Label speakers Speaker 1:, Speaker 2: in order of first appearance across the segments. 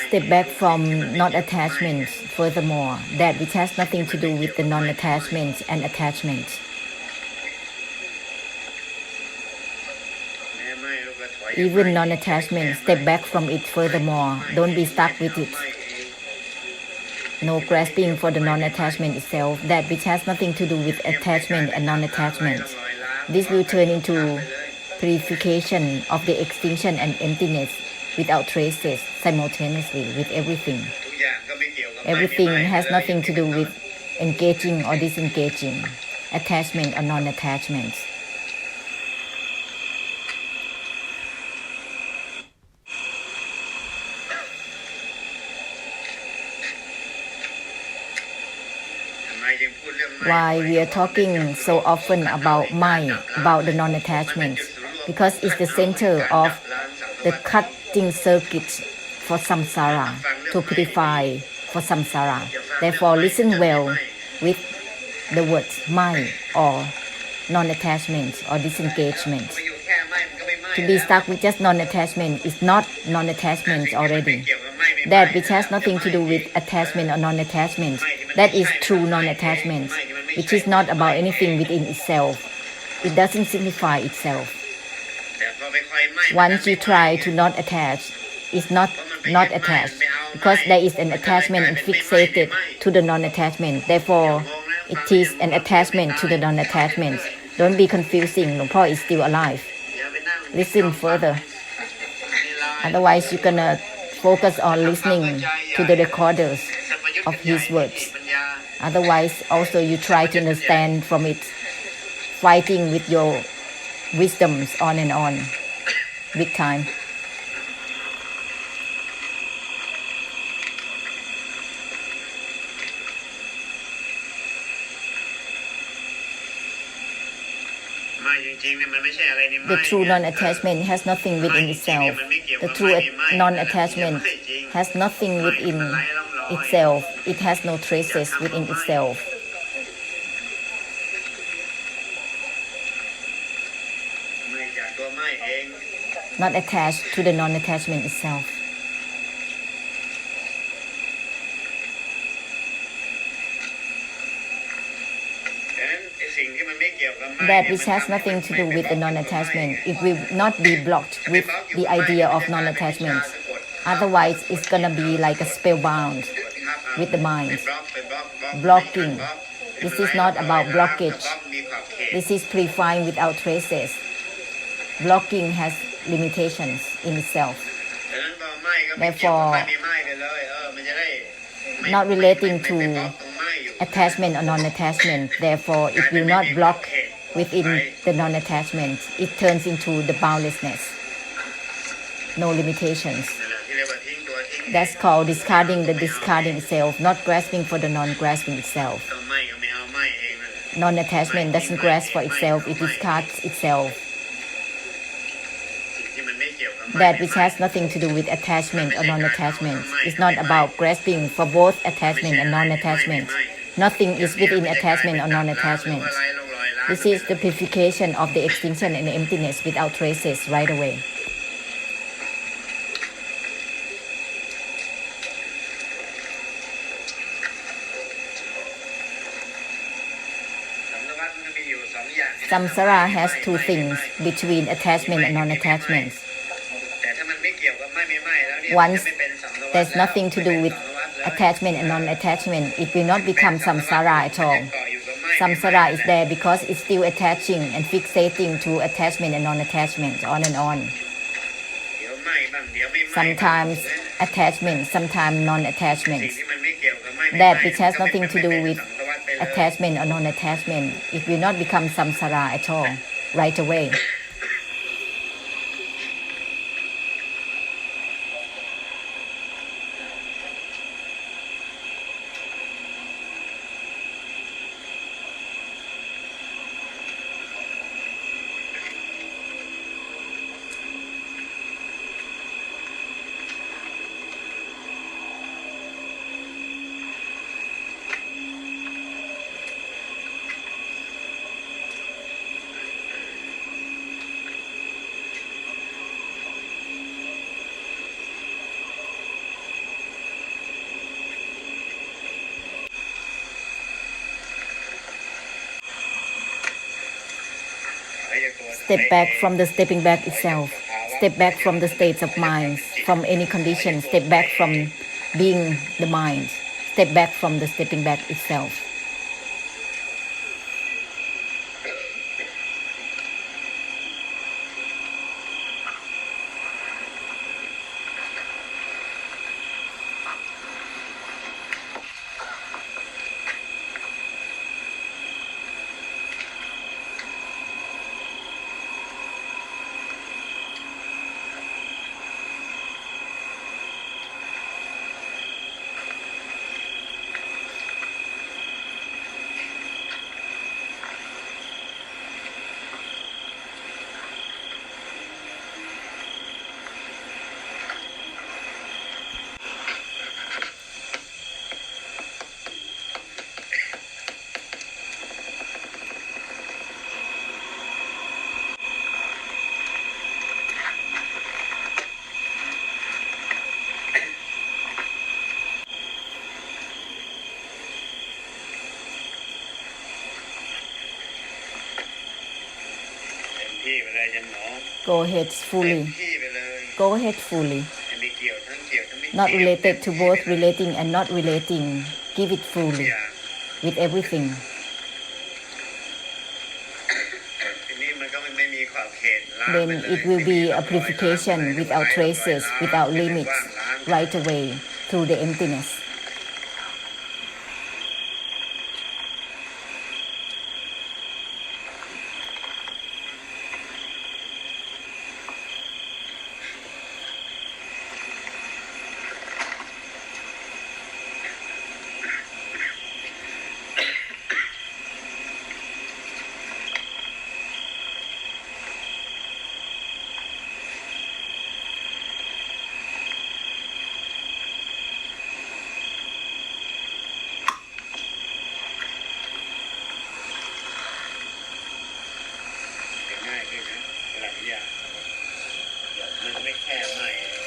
Speaker 1: step back from not attachments. Furthermore, that which has nothing to do with the non-attachments and attachments. Even non-attachment, step back from it. Furthermore, don't be stuck with it. No grasping for the non-attachment itself, that which has nothing to do with attachment and non-attachment. This will turn into purification of the extinction and emptiness without traces simultaneously with everything. Everything has nothing to do with engaging or disengaging, attachment or non-attachment. Why we are talking so often about mind, about the non-attachment? Because it's the center of the cutting circuit for samsara, to purify for samsara. Therefore, listen well with the words mind or non-attachment or disengagement. To be stuck with just non-attachment is not non-attachment already. That which has nothing to do with attachment or non-attachment, that is true non-attachment, which is not about anything within itself. It doesn't signify itself. Once you try to not attach, it's not attached, because there is an attachment and fixated to the non-attachment. Therefore, it is an attachment to the non-attachment. Don't be confusing. Luang Por is still alive. Listen further. Otherwise, you're gonna focus on listening to the recorders of his words. Otherwise, also you try to understand from it, fighting with your wisdoms on and on, with time. The true non-attachment has nothing within itself. The true non-attachment has nothing within itself. It has no traces within itself. Not attached to the non-attachment itself. That which has nothing to do with the non-attachment, it will not be blocked with the idea of non-attachment. Otherwise, it's gonna be like a spellbound with the mind. Blocking. This is not about blockage. This is purifying without traces. Blocking has limitations in itself. Therefore, not relating to attachment or non-attachment. Therefore, it will not block within the non-attachment. It turns into the boundlessness. No limitations. That's called discarding the discarding itself, not grasping for the non-grasping itself. Non-attachment doesn't grasp for itself, it discards itself. That which has nothing to do with attachment or non-attachment is not about grasping for both attachment and non-attachment. Nothing is within attachment or non-attachment. This is the purification of the extinction and the emptiness without traces right away. Samsara has two things between attachment and non-attachment. Once there's nothing to do with attachment and non-attachment, it will not become samsara at all. Samsara is there because it's still attaching and fixating to attachment and non-attachment, on and on. Sometimes attachment, sometimes non-attachment. That which has nothing to do with attachment or non-attachment, it will not become samsara at all, right away. Step back from the stepping back itself. Step back from the states of mind, from any condition. Step back from being the mind. Step back from the stepping back itself. Go ahead fully. Go ahead fully. Not related to both relating and not relating. Give it fully with everything. Then it will be a purification without traces, without limits, right away through the emptiness.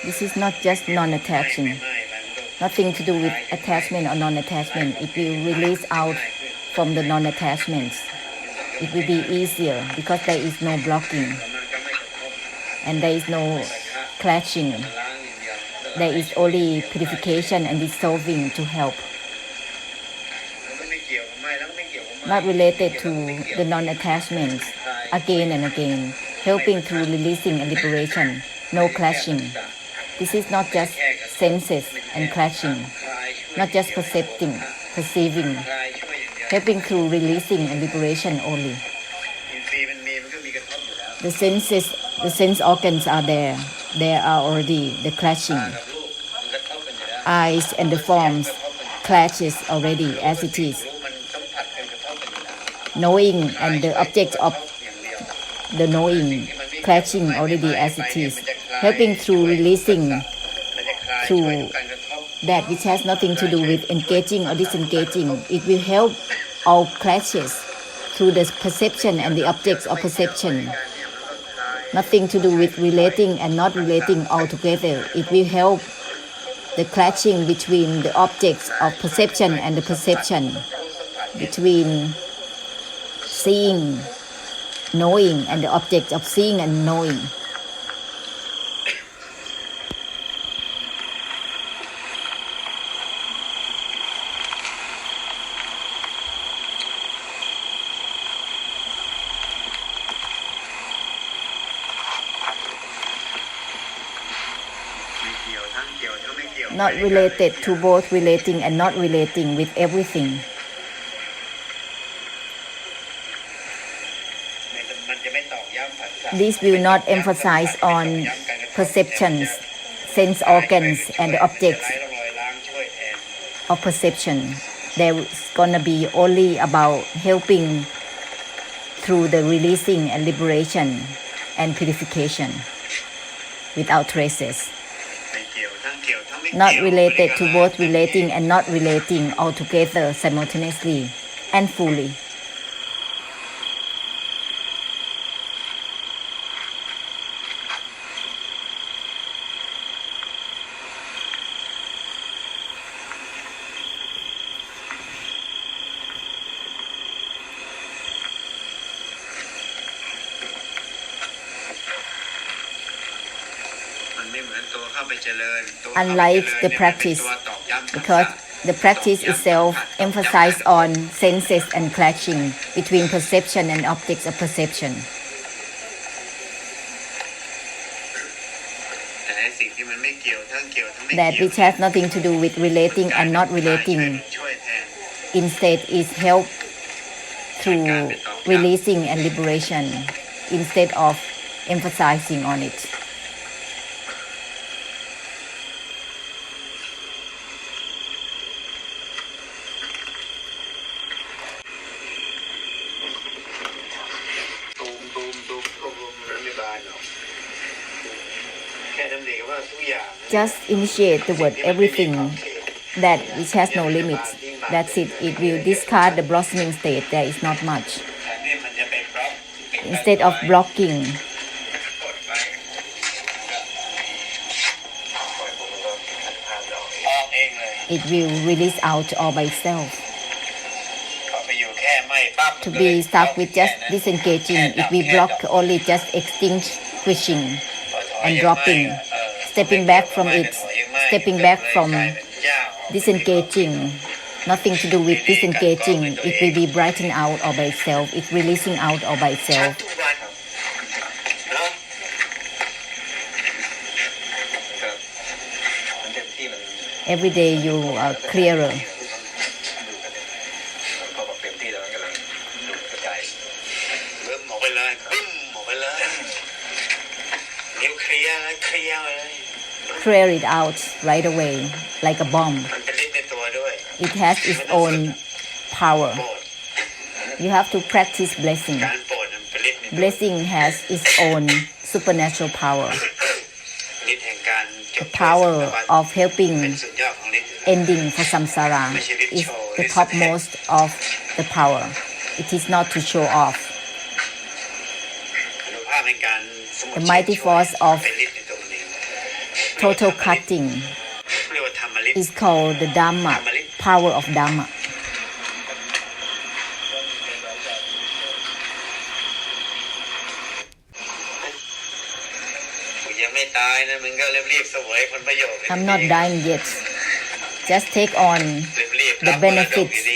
Speaker 1: This is not just non-attaching. Nothing to do with attachment or non-attachment. It will release out from the non-attachments. It will be easier because there is no blocking and there is no clashing. There is only purification and dissolving to help. Not related to the non-attachments again and again, helping through releasing and liberation, no clashing. This is not just senses and clashing, not just perceiving, helping through releasing and liberation only. The senses, the sense organs are there. There are already the clashing. Eyes and the forms clashes already as it is. Knowing and the object of the knowing clashing already as it is, helping through releasing through that which has nothing to do with engaging or disengaging. It will help all clashes through the perception and the objects of perception. Nothing to do with relating and not relating altogether. It will help the clashing between the objects of perception and the perception, between seeing, knowing, and the object of seeing and knowing. Not related to both relating and not relating with everything. This will not emphasize on perceptions, sense organs, and the objects of perception. There's gonna be only about helping through the releasing and liberation and purification without traces. Not related to both relating and not relating altogether simultaneously and fully. unlike the practice, because the practice itself emphasizes on senses and clashing between perception and objects of perception. That which has nothing to do with relating and not relating, instead is help through releasing and liberation instead of emphasizing on it. Just initiate the word everything, that which has no limits. That's it. It will discard the blossoming state. There is not much. Instead of blocking, it will release out all by itself. To be stuck with just disengaging, if we block only just extinguishing and dropping, stepping back from it, stepping back from disengaging, nothing to do with disengaging, it will be brightened out all by itself, it's releasing out all by itself. Every day you are clearer. Clear it out right away, like a bomb. It has its own power. You have to practice blessing. Blessing has its own supernatural power. The power of helping ending for samsara is the topmost of the power. It is not to show off. The mighty force of total cutting is called the Dhamma, power of Dhamma. I'm not dying yet. Just take on the benefits.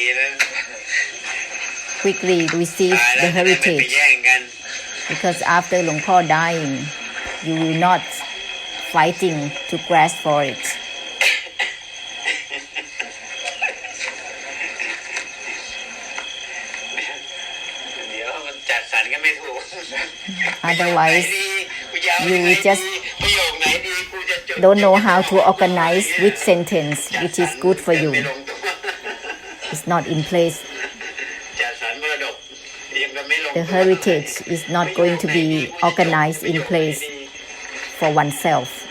Speaker 1: Quickly receive the heritage. Because after Luang Por dying, you will not fighting to grasp for it. Otherwise, you will just don't know how to organize which sentence which is good for you. It's not in place. The heritage is not going to be organized in place for oneself.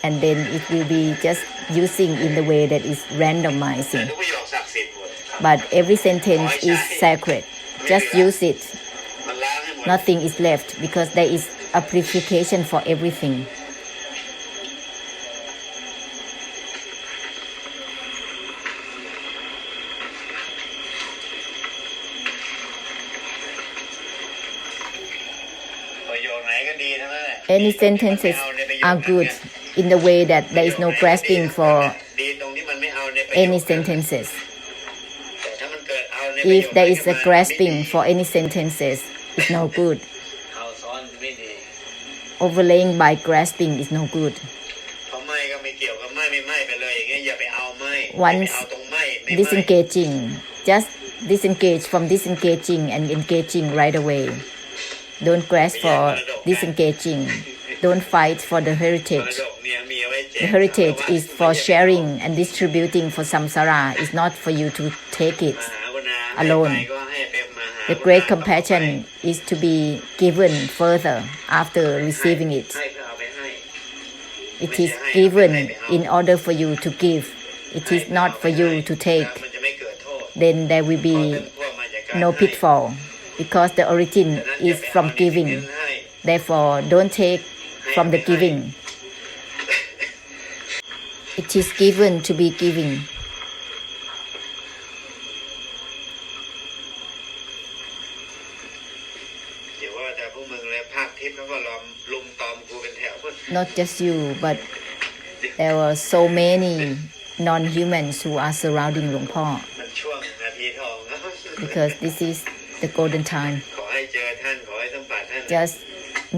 Speaker 1: And then it will be just using in the way that is randomizing. But every sentence is sacred. Just use it. Nothing is left because there is a purification for everything. Any sentences are good in the way that there is no grasping for any sentences. If there is a grasping for any sentences, it's no good. Overlaying by grasping is no good. Once disengaging, just disengage from disengaging and engaging right away. Don't grasp for disengaging. Don't fight for the heritage. The heritage is for sharing and distributing for samsara. It's not for you to take it alone. The great compassion is to be given further after receiving it. It is given in order for you to give. It is not for you to take. Then there will be no pitfall, because the origin is from giving. Therefore, don't take from the giving. It is given to be giving.
Speaker 2: ว่าแต่พวกมึงเลยภาคทิพย์เขาก็ลุมตอมกูเป็นแถว
Speaker 1: Not just you, but there were so many non-humans who are surrounding หลวงพ่อ
Speaker 2: มันช่วงนาทีทอง
Speaker 1: because this is the golden time.
Speaker 2: ขอให้เจอท่านขอให้สัมผัสท่าน
Speaker 1: Just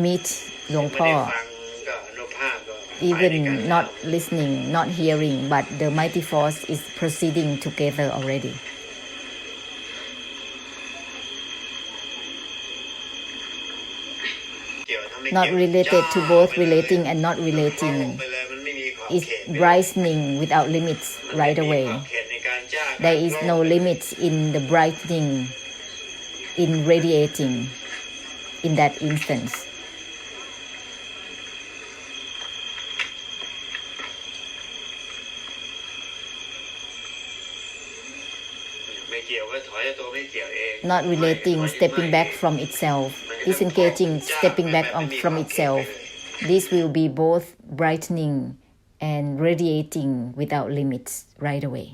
Speaker 1: meet หลวงพ่อ
Speaker 2: ไม่ได้ฟังก็อนุภาพก็
Speaker 1: even not listening, not hearing, but the mighty force is proceeding together already. Not related to both relating and not relating is brightening without limits right away. There is no limits in the brightening, in radiating in that instance.
Speaker 2: ไม่เกี่ยวก็ถอยตัวไม่เกี่ยวเอง
Speaker 1: Not relating, stepping back from itself, disengaging, stepping back from itself. This will be both brightening and radiating without limits right away.